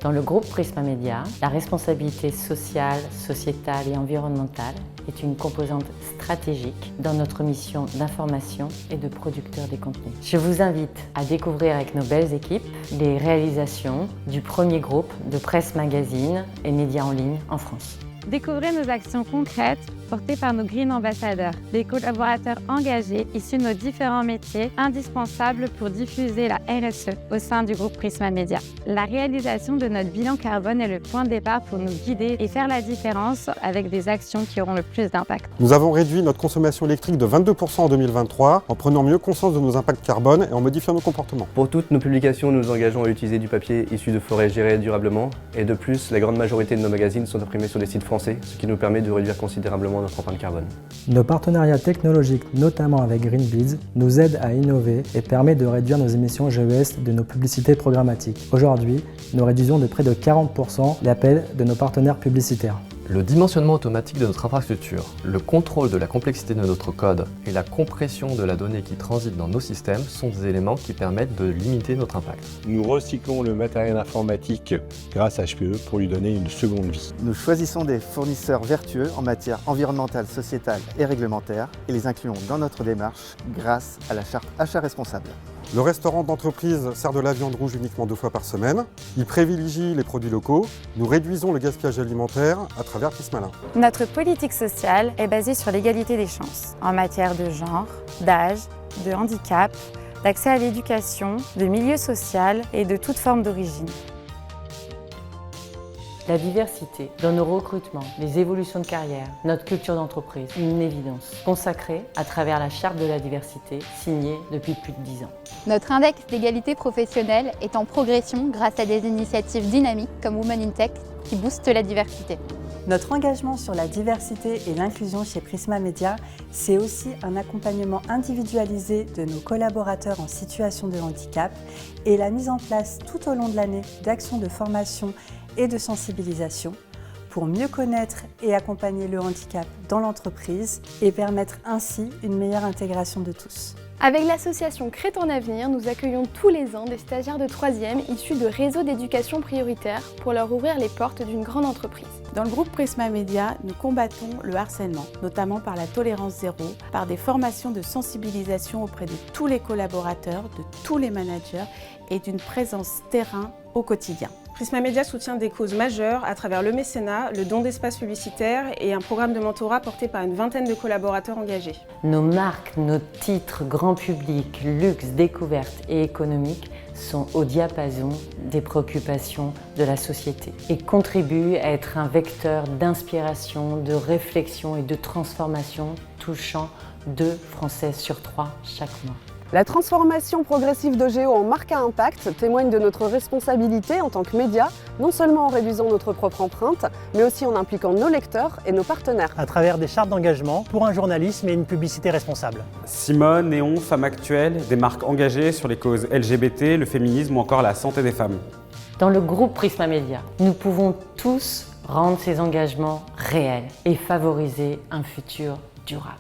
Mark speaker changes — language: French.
Speaker 1: Dans le groupe Prisma Media, la responsabilité sociale, sociétale et environnementale est une composante stratégique dans notre mission d'information et de producteur des contenus. Je vous invite à découvrir avec nos belles équipes les réalisations du premier groupe de presse magazine et médias en ligne en France.
Speaker 2: Découvrez nos actions concrètes portées par nos Green Ambassadeurs, des collaborateurs engagés issus de nos différents métiers indispensables pour diffuser la RSE au sein du groupe Prisma Media. La réalisation de notre bilan carbone est le point de départ pour nous guider et faire la différence avec des actions qui auront le plus d'impact.
Speaker 3: Nous avons réduit notre consommation électrique de 22% en 2023 en prenant mieux conscience de nos impacts carbone et en modifiant nos comportements.
Speaker 4: Pour toutes nos publications, nous nous engageons à utiliser du papier issu de forêts gérées durablement et de plus, la grande majorité de nos magazines sont imprimés sur des sites français, ce qui nous permet de réduire considérablement notre empreinte carbone.
Speaker 5: Nos partenariats technologiques, notamment avec Greenbids, nous aident à innover et permettent de réduire nos émissions GES de nos publicités programmatiques. Aujourd'hui, nous réduisons de près de 40% l'appel de nos partenaires publicitaires.
Speaker 6: Le dimensionnement automatique de notre infrastructure, le contrôle de la complexité de notre code et la compression de la donnée qui transite dans nos systèmes sont des éléments qui permettent de limiter notre impact.
Speaker 7: Nous recyclons le matériel informatique grâce à HPE pour lui donner une seconde vie.
Speaker 8: Nous choisissons des fournisseurs vertueux en matière environnementale, sociétale et réglementaire et les incluons dans notre démarche grâce à la charte achat responsable.
Speaker 3: Le restaurant d'entreprise sert de la viande rouge uniquement 2 fois par semaine. Il privilégie les produits locaux. Nous réduisons le gaspillage alimentaire à travers Prismalin.
Speaker 9: Notre politique sociale est basée sur l'égalité des chances en matière de genre, d'âge, de handicap, d'accès à l'éducation, de milieu social et de toute forme d'origine.
Speaker 1: La diversité dans nos recrutements, les évolutions de carrière, notre culture d'entreprise, une évidence, consacrée à travers la charte de la diversité signée depuis plus de 10 ans.
Speaker 10: Notre index d'égalité professionnelle est en progression grâce à des initiatives dynamiques comme Women in Tech qui boostent la diversité.
Speaker 11: Notre engagement sur la diversité et l'inclusion chez Prisma Media, c'est aussi un accompagnement individualisé de nos collaborateurs en situation de handicap et la mise en place tout au long de l'année d'actions de formation et de sensibilisation pour mieux connaître et accompagner le handicap dans l'entreprise et permettre ainsi une meilleure intégration de tous.
Speaker 12: Avec l'association Crée ton avenir, nous accueillons tous les ans des stagiaires de 3e issus de réseaux d'éducation prioritaire pour leur ouvrir les portes d'une grande entreprise.
Speaker 13: Dans le groupe Prisma Media, nous combattons le harcèlement, notamment par la tolérance zéro, par des formations de sensibilisation auprès de tous les collaborateurs, de tous les managers et d'une présence terrain au quotidien.
Speaker 14: Prisma Media soutient des causes majeures à travers le mécénat, le don d'espaces publicitaires et un programme de mentorat porté par une vingtaine de collaborateurs engagés.
Speaker 1: Nos marques, nos titres, grand public, luxe, découverte et économique sont au diapason des préoccupations de la société et contribuent à être un vecteur d'inspiration, de réflexion et de transformation touchant 2 Français sur 3 chaque mois.
Speaker 15: La transformation progressive d'OGEO en marque à impact témoigne de notre responsabilité en tant que média, non seulement en réduisant notre propre empreinte, mais aussi en impliquant nos lecteurs et nos partenaires.
Speaker 16: À travers des chartes d'engagement pour un journalisme et une publicité responsable.
Speaker 17: Simone, Néon, Femmes Actuelles, des marques engagées sur les causes LGBT, le féminisme ou encore la santé des femmes.
Speaker 1: Dans le groupe Prisma Media, nous pouvons tous rendre ces engagements réels et favoriser un futur durable.